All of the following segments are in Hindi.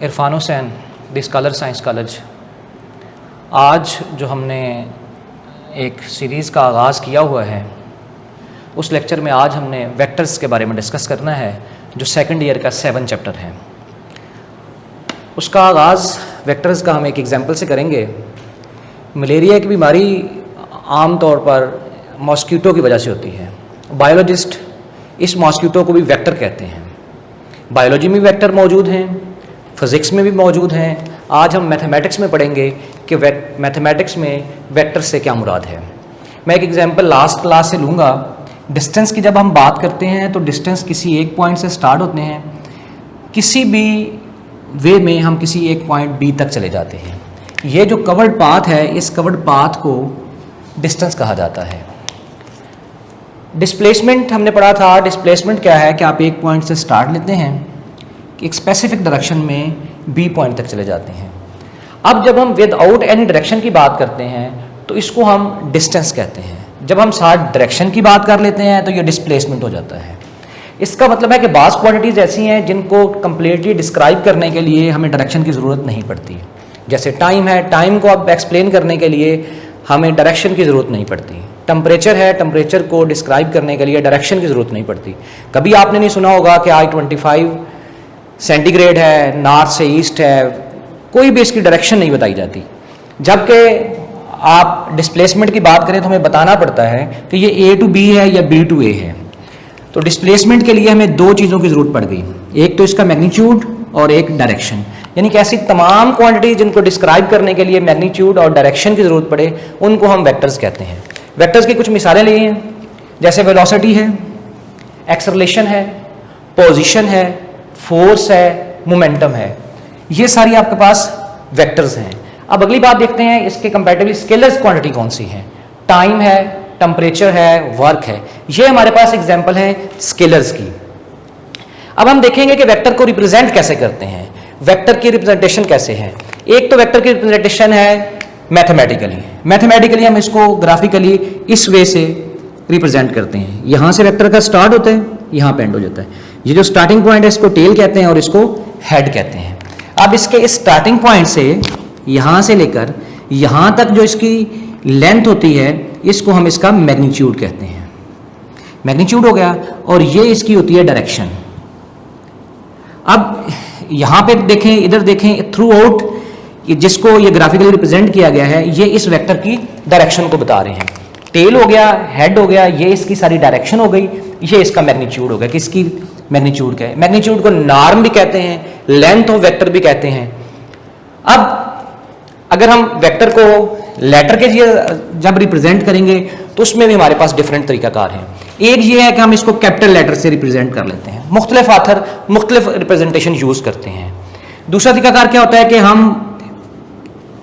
Irfan Hussain, the scholar science college. आज जो हमने एक सीरीज़ का आगाज़ किया हुआ है, उस लेक्चर में आज हमने वेक्टर्स के बारे में डिस्कस करना है, जो सेकंड ईयर का 7 चैप्टर है। उसका आगाज़ वेक्टर्स का हम एक एग्जांपल से करेंगे। मलेरिया की बीमारी आम तौर पर मॉस्किटो की वजह से होती है। बायोलॉजिस्ट इस मॉस्किटो को भी वेक्टर कहते हैं। बायोलॉजी में वेक्टर मौजूद हैं, फिज़िक्स में भी मौजूद हैं। आज हम मैथमेटिक्स में पढ़ेंगे कि मैथमेटिक्स में वेक्टर से क्या मुराद है। मैं एक एग्जांपल लास्ट क्लास से लूँगा। डिस्टेंस की जब हम बात करते हैं तो डिस्टेंस किसी एक पॉइंट से स्टार्ट होते हैं, किसी भी वे में हम किसी एक पॉइंट बी तक चले जाते हैं। ये जो कवर्ड पाथ है, इस कवर्ड पाथ को डिस्टेंस कहा जाता है। डिस्प्लेसमेंट हमने पढ़ा था। डिस्प्लेसमेंट क्या है कि आप एक पॉइंट से स्टार्ट लेते हैं, एक स्पेसिफिक डायरेक्शन में बी पॉइंट तक चले जाते हैं। अब जब हम विदाउट एनी डायरेक्शन की बात करते हैं तो इसको हम डिस्टेंस कहते हैं। जब हम साथ डायरेक्शन की बात कर लेते हैं तो ये डिस्प्लेसमेंट हो जाता है। इसका मतलब है कि बाज़ क्वांटिटीज़ ऐसी हैं जिनको कंप्लीटली डिस्क्राइब करने के लिए हमें डायरेक्शन की ज़रूरत नहीं पड़ती। जैसे टाइम है, टाइम को अब एक्सप्लेन करने के लिए हमें डायरेक्शन की ज़रूरत नहीं पड़ती। टेम्परेचर है, टेम्परेचर को डिस्क्राइब करने के लिए डायरेक्शन की ज़रूरत नहीं पड़ती। कभी आपने नहीं सुना होगा कि I-25 सेंटीग्रेड है, नॉर्थ से ईस्ट है, कोई भी इसकी डायरेक्शन नहीं बताई जाती। जबकि आप डिस्प्लेसमेंट की बात करें तो हमें बताना पड़ता है कि ये A to B है या B to A है। तो डिस्प्लेसमेंट के लिए हमें दो चीज़ों की ज़रूरत पड़ गई, एक तो इसका मैग्नीट्यूड और एक डायरेक्शन। यानी कि ऐसी तमाम क्वांटिटी जिनको डिस्क्राइब करने के लिए मैग्नीट्यूड और डायरेक्शन की ज़रूरत पड़े, उनको हम वेक्टर्स कहते हैं। वेक्टर्स की कुछ मिसालें ली हैं, जैसे वेलोसिटी है, एक्सेलरेशन है, पोजीशन है, फोर्स है, मोमेंटम है। ये सारी आपके पास वेक्टर्स हैं। अब अगली बात देखते हैं, इसके कंपैरेटिवली स्केलर क्वांटिटी कौन सी है। टाइम है, टेम्परेचर है, वर्क है। ये हमारे पास एग्जांपल है स्केलर्स की। अब हम देखेंगे कि वेक्टर को रिप्रेजेंट कैसे करते हैं, वेक्टर की रिप्रेजेंटेशन कैसे है। एक तो वेक्टर की रिप्रेजेंटेशन है मैथमेटिकली हम इसको ग्राफिकली इस वे से रिप्रेजेंट करते हैं। यहाँ से वेक्टर का स्टार्ट होता है, यहाँ पे एंड हो जाता है। ये जो स्टार्टिंग पॉइंट है इसको टेल कहते हैं और इसको हेड कहते हैं। अब इसके इस स्टार्टिंग पॉइंट से यहाँ से लेकर यहाँ तक जो इसकी लेंथ होती है, इसको हम इसका मैग्नीट्यूड कहते हैं। मैग्नीट्यूड हो गया, और ये इसकी होती है डायरेक्शन। अब यहाँ पे देखें, इधर देखें, थ्रू आउट जिसको ये ग्राफिकली रिप्रेजेंट किया गया है, ये इस वेक्टर की डायरेक्शन को बता रहे हैं। टेल हो गया, हेड हो गया, ये इसकी सारी डायरेक्शन हो गई, ये इसका मैग्नीट्यूड हो गया। किसकी मैग्नीट्यूड का है? मैग्नीट्यूड को नॉर्म भी कहते हैं, लेंथ ऑफ वेक्टर भी कहते हैं। अब अगर हम वेक्टर को लेटर के लिए जब रिप्रेजेंट करेंगे तो उसमें भी हमारे पास डिफरेंट तरीकाकार हैं। एक ये है कि हम इसको कैपिटल लेटर से रिप्रेजेंट कर लेते हैं। मुख्तलिफ ऑथर मुख्तलिफ रिप्रेजेंटेशन यूज करते हैं। दूसरा तरीकाकार क्या होता है कि हम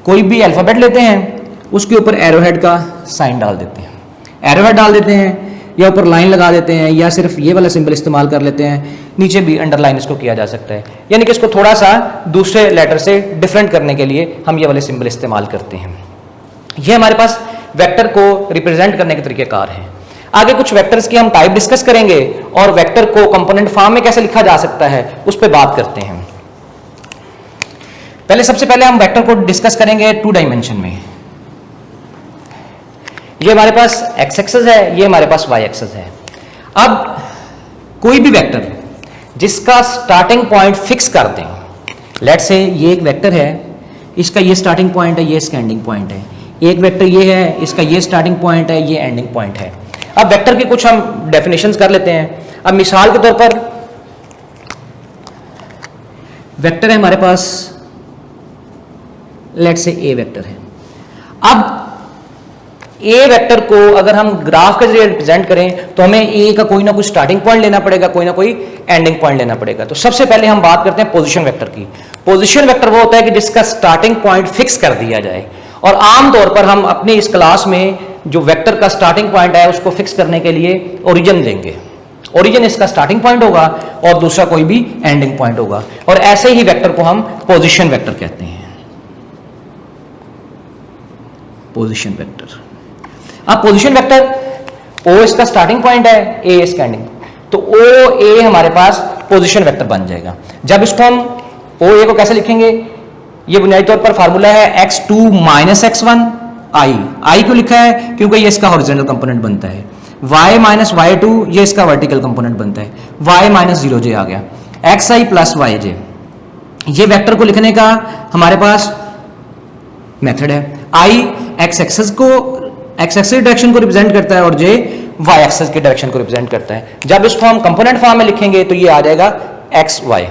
कोई भी अल्फ़ाबेट लेते हैं, उसके ऊपर एरोहेड का साइन डाल देते हैं। एरोहेड डाल देते हैं या ऊपर लाइन लगा देते हैं, या सिर्फ ये वाला सिंबल इस्तेमाल कर लेते हैं। नीचे भी अंडरलाइन इसको किया जा सकता है। यानी कि इसको थोड़ा सा दूसरे लेटर से डिफरेंट करने के लिए हम ये वाले सिंबल इस्तेमाल करते हैं। ये हमारे पास वेक्टर को रिप्रेजेंट करने के तरीकेकार हैं। आगे कुछ वेक्टर्स की हम टाइप डिस्कस करेंगे और वेक्टर को कंपोनेंट फॉर्म में कैसे लिखा जा सकता है उस पर बात करते हैं। सबसे पहले हम वेक्टर को डिस्कस करेंगे 2 डायमेंशन में। ये हमारे पास एक्स एक्सिस है, ये हमारे पास वाई एक्सिस है। अब कोई भी वेक्टर जिसका स्टार्टिंग पॉइंट फिक्स कर दें, लेट से ये एक वेक्टर है, इसका ये स्टार्टिंग पॉइंट है, ये इसका एंडिंग पॉइंट है। एक वेक्टर ये है, इसका ये स्टार्टिंग पॉइंट है, ये एंडिंग पॉइंट है। अब वेक्टर की कुछ हम डेफिनेशंस कर लेते हैं। अब मिसाल के तौर पर वेक्टर है हमारे पास, लेट से ए वेक्टर है। अब ए वेक्टर को अगर हम ग्राफ के जरिए रिप्रेजेंट करें तो हमें ए का कोई ना कोई स्टार्टिंग पॉइंट लेना पड़ेगा, कोई ना कोई एंडिंग पॉइंट लेना पड़ेगा। तो सबसे पहले हम बात करते हैं पोजीशन वेक्टर की। पोजीशन वेक्टर वो होता है कि जिसका स्टार्टिंग पॉइंट फिक्स कर दिया जाए। और आमतौर पर हम अपनी इस क्लास में जो वेक्टर का स्टार्टिंग पॉइंट है उसको फिक्स करने के लिए ओरिजिन लेंगे। ओरिजिन इसका स्टार्टिंग पॉइंट होगा और दूसरा कोई भी एंडिंग पॉइंट होगा, और ऐसे ही वेक्टर को हम पोजीशन वेक्टर कहते हैं। Position vector. अब पोजीशन वेक्टर ओ इसका स्टार्टिंग पॉइंट है, ए इसका एंडिंग, तो ओ ए हमारे पास पोजीशन वेक्टर बन जाएगा। जब इसको हम ओ ए को कैसे लिखेंगे, ये बुनियादी तौर पर फार्मूला है x2 माइनस x1 आई क्यों लिखा है, क्योंकि ये इसका हॉरिजॉन्टल कंपोनेंट बनता है, y माइनस y2 ये इसका वर्टिकल कंपोनेंट बनता है, y माइनस 0j आ गया, xi प्लस yj। ये वेक्टर को लिखने का हमारे पास मेथड है, i x एक्सिस डायरेक्शन को रिप्रेजेंट करता है और j y एक्सिस की डायरेक्शन को रिप्रेजेंट करता है। जब इसको हम कंपोनेंट फॉर्म में लिखेंगे तो ये आ जाएगा xy।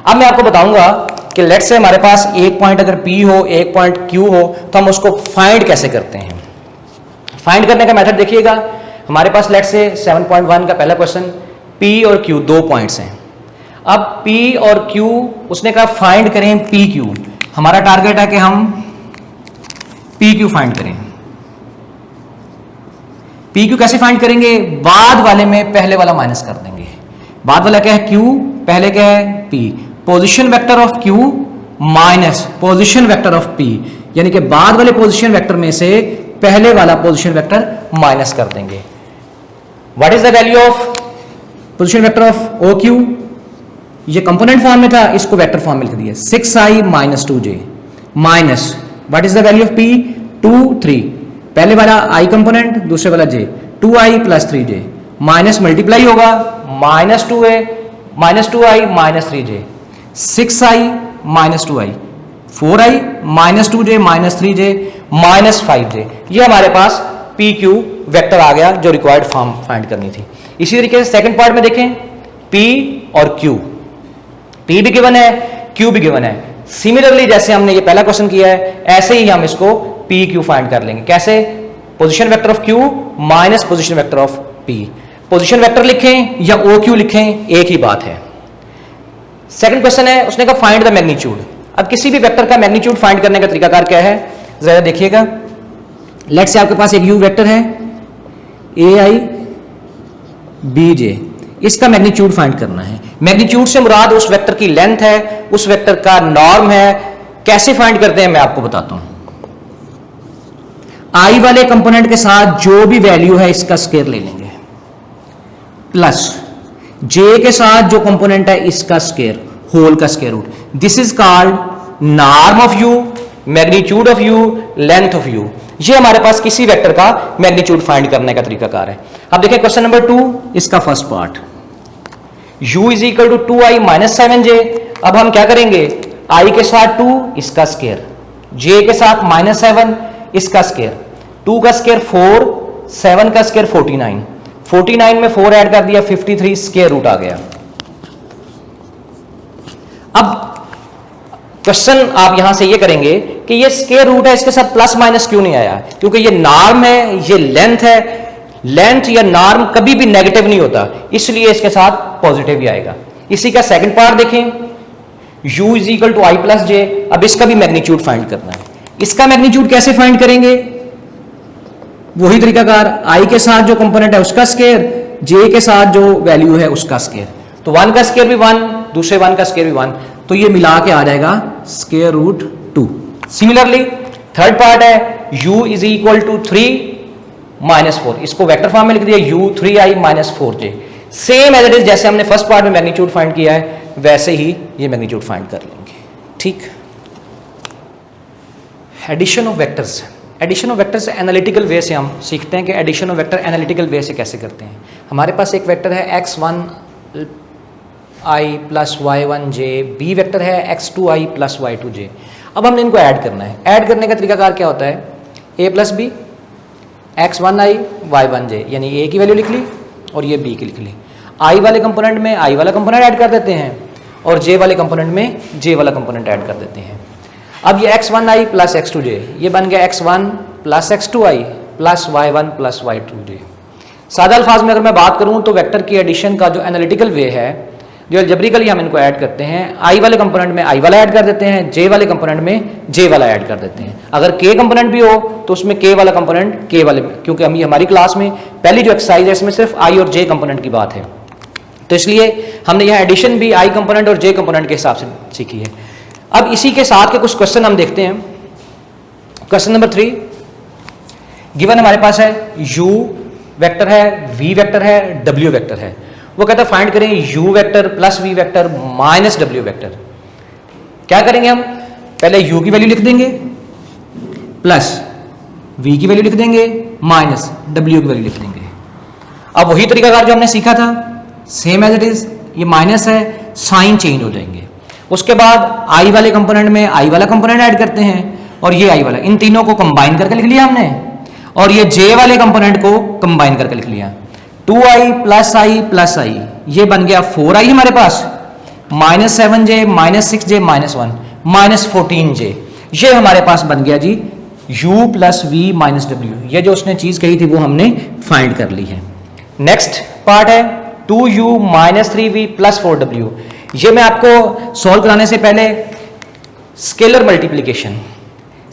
अब मैं आपको बताऊंगा कि लेट्स से हमारे पास एक पॉइंट अगर P हो, एक पॉइंट Q हो, तो हम उसको फाइंड कैसे करते हैं। फाइंड करने का मेथड देखिएगा, हमारे पास लेट्स से 7.1 का पहला क्वेश्चन, P और Q दो पॉइंट्स हैं। अब P और Q उसने कहा फाइंड करें PQ। हमारा टारगेट है कि हम PQ फाइंड करें। PQ कैसे फाइंड करेंगे, बाद वाले में पहले वाला माइनस कर देंगे। बाद वाला क्या है Q, पहले क्या है P, position vector of Q minus position vector of P, यानी कि बाद वाले पोजीशन वेक्टर में से पहले वाला पोजीशन वेक्टर माइनस कर देंगे। What is the value of position vector of OQ, ये कंपोनेंट फॉर्म में था, इसको वेक्टर फॉर्म में लिख दिया 6i minus 2j minus what is the value of P 2 3, पहले वाला i कंपोनेंट दूसरे वाला j, 2i plus 3j minus multiply होगा minus 2a minus 2i minus 3j, 6i minus 2i, 4i minus 2j minus 3j minus 5j। ये हमारे पास PQ वेक्टर आ गया जो रिक्वायर्ड फॉर्म फाइंड करनी थी। इसी तरीके से सेकंड पार्ट में देखें, P और Q, P भी गिवन है, Q भी गिवन है। सिमिलरली जैसे हमने ये पहला क्वेश्चन किया है, ऐसे ही हम इसको PQ फाइंड कर लेंगे। कैसे, position vector of Q minus position vector of P। Position vector लिखें या OQ लिखें, एक ही बात है। सेकंड क्वेश्चन है, उसने कहा फाइंड द मैग्नीट्यूड। अब किसी भी वेक्टर का मैग्नीट्यूड फाइंड करने का तरीकाकार क्या है, जरा देखिएगा। लेट्स से आपके पास एक U वेक्टर है AI BJ, इसका मैग्नीट्यूड फाइंड करना है। मैग्नीट्यूड से मुराद उस वेक्टर की लेंथ है, उस वेक्टर का नॉर्म है। कैसे फाइंड करते हैं मैं आपको बताता हूं। I वाले कंपोनेंट के साथ जो भी वैल्यू है इसका स्क्वायर ले लेंगे, प्लस J के साथ जो कंपोनेंट है इसका स्क्वायर, होल का square root. This is called norm of U, magnitude of U, length of U। ये हमारे पास किसी वेक्टर का मैग्नीट्यूड फाइंड करने का तरीकाकार है। अब देखिए क्वेश्चन नंबर 2, इसका first part, U is equal to 2i minus 7j। अब हम क्या करेंगे, I के साथ 2 इसका स्क्वायर, J के साथ माइनस 7 इसका स्क्वायर, 2 का स्क्वायर 4, 7 का स्क्वायर 49, 49 में 4 ऐड कर दिया 53 स्क्वायर रूट आ गया। अब क्वेश्चन आप यहां से ये करेंगे कि ये स्क्वायर रूट है, इसके साथ प्लस माइनस क्यों नहीं आया, क्योंकि ये नॉर्म है, ये लेंथ है। लेंथ या नॉर्म कभी भी नेगेटिव नहीं होता, इसलिए इसके साथ पॉजिटिव ही आएगा। इसी का सेकंड पार्ट देखें, U is equal to i plus j। अब इसका भी मैग्नीट्यूड फाइंड करना है। इसका मैग्नीट्यूड कैसे फाइंड करेंगे, वही तरीकाकार, I के साथ जो कंपोनेंट है उसका स्क्वायर, J के साथ जो वैल्यू है उसका स्क्वायर। तो 1 का स्क्वायर भी 1, दूसरे 1 का स्क्वायर भी 1, तो ये मिला के आ जाएगा square root 2। Similarly third part है, U is equal to 3 minus 4, इसको वेक्टर फॉर्म में लिख दिया U 3i minus 4j। Same as it is, जैसे हमने फर्स्ट पार्ट में मैग्नीट्यूड फाइंड किया है वैसे ही ये मैग्नीट्यूड फाइंड कर लेंगे। ठीक, addition of vectors. Addition of vectors analytical way से हम सीखते हैं कि addition of vector analytical way से कैसे करते हैं। हमारे पास एक वेक्टर है x1i plus y1j, B vector है x2i प्लस y2j। अब हमने इनको ऐड करना है। ऐड करने का तरीकाकार क्या होता है, a plus B, x1i y1j, यानी a की वैल्यू लिख ली और ये b की लिख ली। i वाले कंपोनेंट में i वाला कंपोनेंट ऐड कर देते हैं और j वाले कंपोनेंट में j वाला कंपोनेंट ऐड कर देते हैं। अब ये x1i प्लस x2j, ये बन गया x1 plus x2i plus y1 plus y2j। सादा अल्फाज में अगर मैं बात करूं तो वेक्टर की एडिशन का जो एनालिटिकल वे है, जो अलजेब्रिकली हम इनको ऐड करते हैं, i वाले कंपोनेंट में i वाला ऐड कर देते हैं, j वाले कंपोनेंट में j वाला ऐड कर देते हैं। अगर k कंपोनेंट भी हो तो उसमें k वाला कंपोनेंट k वाले, क्योंकि हम हमारी क्लास में पहली जो एक्सरसाइज है इसमें सिर्फ i और j कंपोनेंट की बात है, तो इसलिए हमने यहाँ एडिशन भी i कंपोनेंट और j कंपोनेंट के हिसाब से सीखी है। अब इसी के साथ के कुछ क्वेश्चन हम देखते हैं। क्वेश्चन नंबर 3, गिवन हमारे पास है u वेक्टर है, v वेक्टर है, w वेक्टर है। वो कहता है फाइंड करें u vector plus v vector minus w vector. क्या करेंगे हम, पहले u की वैल्यू लिख देंगे प्लस v की वैल्यू लिख देंगे माइनस w की वैल्यू लिख देंगे। अब वही तरीकाकार जो हमने सीखा था सेम एज इट इज, ये माइनस है, साइन चेंज हो जाएंगे। उसके बाद i वाले कंपोनेंट में i वाला कंपोनेंट ऐड करते हैं और ये i वाला, इन तीनों को कंबाइन करके लिख लिया हमने, और ये j वाले कंपोनेंट को कंबाइन करके लिख लिया। 2i प्लस i ये बन गया 4i हमारे पास, minus 7j minus 6j minus 1 minus 14j, ये हमारे पास बन गया जी u plus v minus w। ये जो उसने चीज कही थी वो हमने फाइंड कर ली है। नेक्स्ट पार्ट है 2u minus 3v plus 4w। ये मैं आपको सॉल्व कराने से पहले स्केलर मल्टीप्लिकेशन,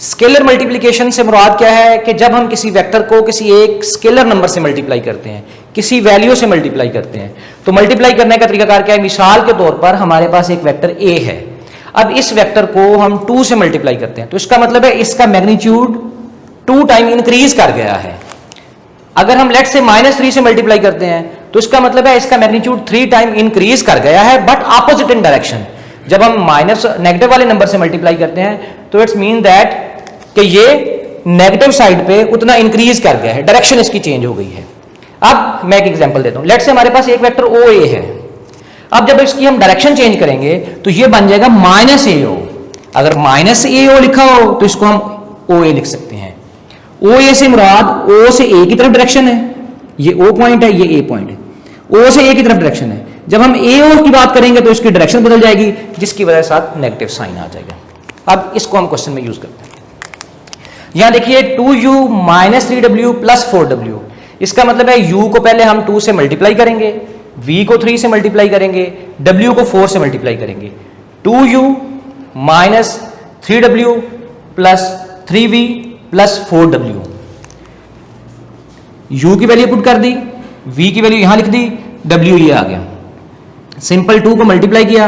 स्केलर मल्टीप्लिकेशन से मुराद क्या है कि जब हम किसी वेक्टर को किसी एक स्केलर नंबर से मल्टीप्लाई करते हैं, किसी वैल्यू से मल्टीप्लाई करते हैं, तो मल्टीप्लाई करने का तरीकाकार क्या है। मिसाल के तौर पर हमारे पास एक वेक्टर a है, अब इस वेक्टर को हम 2 से मल्टीप्लाई करते हैं, तो इसका मतलब है इसका मैग्नीट्यूड 2 टाइम इंक्रीज कर गया है। अगर हम लेट से -3 से मल्टीप्लाई करते हैं तो इसका मतलब है इसका मैग्नीट्यूड 3 टाइम इंक्रीज कर गया है, बट ऑपोजिट इन डायरेक्शन। जब हम माइनस नेगेटिव वाले नंबर से मल्टीप्लाई करते हैं तो इट्स मीन दैट कि ये नेगेटिव साइड पे उतना इंक्रीज कर गया है, डायरेक्शन इसकी चेंज हो गई है। अब मैं एक एग्जांपल देता हूं, लेट से हमारे पास एक वेक्टर OA है, अब जब इसकी हम डायरेक्शन चेंज करेंगे तो ये बन जाएगा -AO। अगर -AO लिखा हो तो इसको हम OA लिख सकते हैं। OA से मुराद O से A की तरफ डायरेक्शन है, ये O पॉइंट है, ये A पॉइंट है, O से A की तरफ डायरेक्शन है। जब हम AO की बात करेंगे तो इसकी डायरेक्शन बदल जाएगी, जिसकी वजह से साथ नेगेटिव साइन आ जाएगा। अब इसको हम क्वेश्चन में यूज करते हैं। यहां देखिए 2u minus 3w plus 4w, इसका मतलब है u को पहले हम 2 से मल्टीप्लाई करेंगे, v को 3 से मल्टीप्लाई करेंगे, w को 4 से मल्टीप्लाई करेंगे। 2u minus 3w plus 3v plus 4w, u की वैल्यू पुट कर दी, v की वैल्यू यहां लिख दी, w ये आ गया। सिंपल 2 को मल्टीप्लाई किया,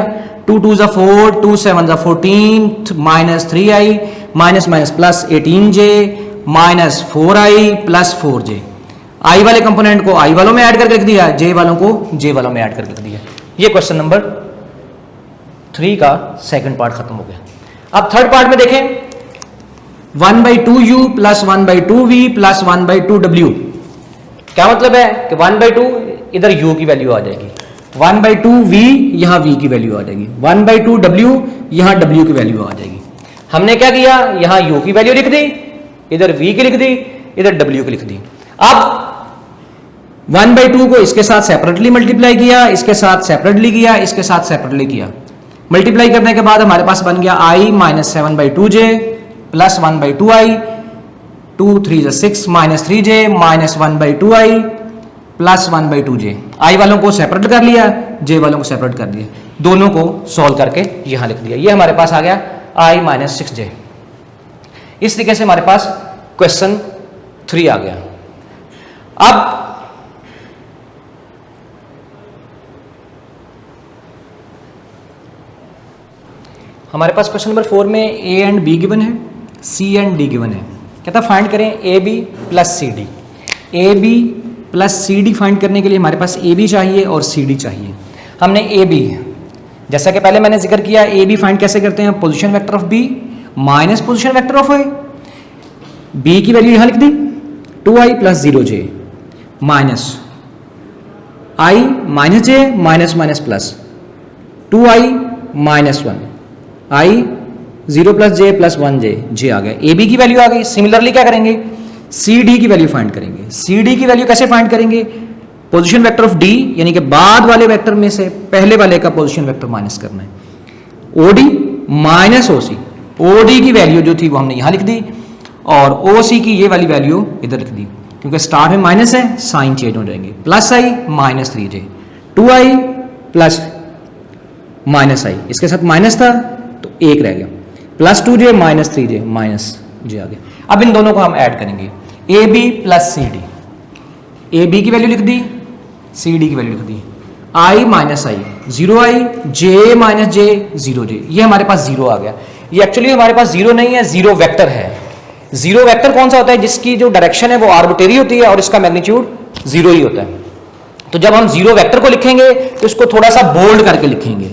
2 2 जा 4, 2 7 जा 14, minus 3i minus minus plus 18j minus 4i plus 4j। i वाले कंपोनेंट को i वालों में ऐड करके लिख दिया, j वालों को j वालों में ऐड करके लिख दिया। ये क्वेश्चन नंबर 3 का सेकंड पार्ट खत्म हो गया। अब थर्ड पार्ट में देखें 1/2u plus 1/2v plus 1/2w। क्या मतलब है कि 1/2 इधर u की वैल्यू आ जाएगी, 1/2v यहां v की वैल्यू आ जाएगी, 1/2w यहां w की वैल्यू आ जाएगी। हमने क्या किया, यहां u की वैल्यू लिख दी, इधर v की लिख दी, इधर w की लिख दी। अब 1/2 को इसके साथ सेपरेटली मल्टीप्लाई किया, इसके साथ सेपरेटली किया, इसके साथ सेपरेटली किया। मल्टीप्लाई करने के बाद हमारे पास बन गया i minus 7/2j plus 1/2i, 2 3 6 minus 3j minus 1/2i plus 1/2j। i वालों को सेपरेट कर लिया, j वालों को सेपरेट कर दिया, दोनों को सॉल्व करके यहां लिख दिया। ये हमारे पास आ गया i माइनस 6j। इस तरीके से हमारे पास क्वेश्चन 3 आ गया। अब हमारे पास क्वेश्चन नंबर 4 में a एंड b गिवन है, c एंड d गिवन है। कहता फाइंड करें ab plus C D. A B plus C D find करने के लिए हमारे पास ए बी चाहिए और सी डी चाहिए। हमने ए बी, जैसा कि पहले मैंने जिक्र किया, ए बी फाइंड कैसे करते हैं, position vector of B minus position vector of A. B की वैल्यू यहां लिख दी 2i plus 0j minus i minus j minus minus plus 2i minus 1 i 0 plus j plus 1j, j आ गया। ए बी की वैल्यू आ गई। सिमिलरली क्या करेंगे, सी डी की वैल्यू फाइंड करेंगे। सी डी की वैल्यू कैसे फाइंड करेंगे, पोजीशन वेक्टर ऑफ डी यानी कि बाद वाले वेक्टर में से पहले वाले का पोजीशन वेक्टर माइनस करना है। ओडी माइनस ओसी, ओडी की वैल्यू जो थी वो हमने यहां लिख दी और ओसी की ये वाली वैल्यू इधर लिख दी, क्योंकि स्टार में माइनस है, साइन चेंज हो जाएंगे। Plus I minus 3j, 2i plus minus I, इसके साथ माइनस था तो एक रह गया, plus 2j minus 3j minus j आ गया। अब इन दोनों को हम ऐड करेंगे, A B plus C D. A B की वैल्यू लिख दी, सी डी की वैल्यू लिख दी, i minus I 0i, j minus j 0j, ये हमारे पास 0 आ गया। ये एक्चुअली हमारे पास 0 नहीं है, 0 वेक्टर है। 0 वेक्टर कौन सा होता है, जिसकी जो डायरेक्शन है वो आर्बिट्रेरी होती है और इसका मैग्नीट्यूड 0 ही होता है। तो जब हम 0 वेक्टर को लिखेंगे तो इसको थोड़ा सा बोल्ड करके लिखेंगे।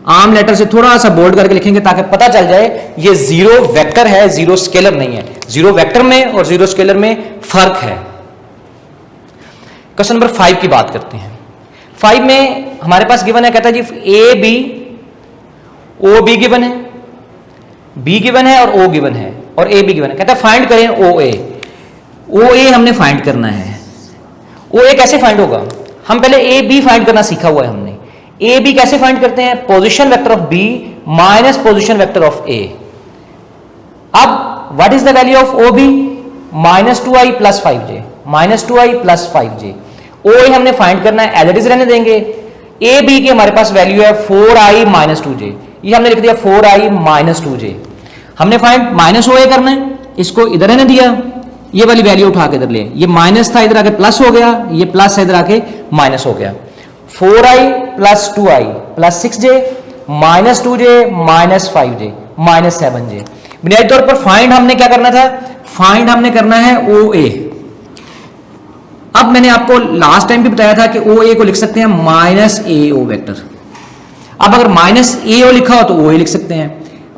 आम लेटर से थोड़ा सा बोल्ड करके लिखेंगे ताकि पता चल जाए ये जीरो वेक्टर है, जीरो स्केलर नहीं है। जीरो वेक्टर में और जीरो स्केलर में फर्क है। क्वेश्चन नंबर 5 की बात करते हैं। 5 में हमारे पास गिवन है, कहता है जी A B O B given है, बी गिवन है और ओ गिवन है और ए बी गिवन है। कहता है फाइंड करें ओ ए। ओ ए हमने फाइंड करना है। ओ ए कैसे फाइंड होगा? हम पहले ए बी फाइंड करना सीखा हुआ है हमने। ए बी कैसे फाइंड करते हैं? Position vector of B minus position vector of A. अब what is the value of O B? -2i + 5j, -2i + 5j। O A हमने फाइंड करना है, एज इट इज रहने देंगे। ए बी की हमारे पास वैल्यू है 4i - 2j, ये हमने लिख दिया 4i - 2j। हमने फाइंड माइनस ओ ए करना है, इसको इधर रहने दिया, ये वाली वैल्यू उठा के इधर ले, ये माइनस था इधर आके प्लस हो गया, ये प्लस है इधर आके माइनस हो गया। 4i + 2i + 6j - 2j - 5j - 7j। बुनियादी तौर पर फाइंड हमने क्या करना था? फाइंड हमने करना है ओ ए। अब मैंने आपको लास्ट टाइम भी बताया था कि ओ ए को लिख सकते हैं -ao वेक्टर। अब अगर -ao लिखा हो तो ओ ए लिख सकते हैं,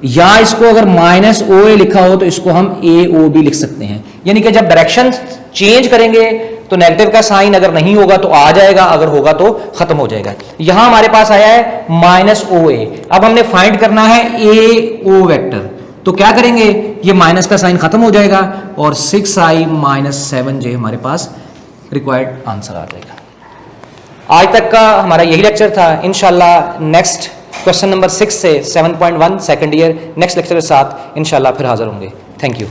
या इसको अगर -oa लिखा हो तो इसको हम AOB लिख सकते हैं। यानी कि जब डायरेक्शन चेंज करेंगे तो नेगेटिव का साइन अगर नहीं होगा तो आ जाएगा, अगर होगा तो खत्म हो जाएगा। यहां हमारे पास आया है -oa। अब हमने फाइंड करना है AO वेक्टर, तो क्या करेंगे? ये माइनस का साइन खत्म हो जाएगा और 6i - 7j हमारे पास रिक्वायर्ड आंसर आ जाएगा। आज तक का हमारा यही लेक्चर था। इंशाल्लाह नेक्स्ट क्वेश्चन नंबर 6 से 7.1 सेकंड ईयर नेक्स्ट लेक्चर के साथ इंशाल्लाह फिर हाजिर होंगे। Thank you.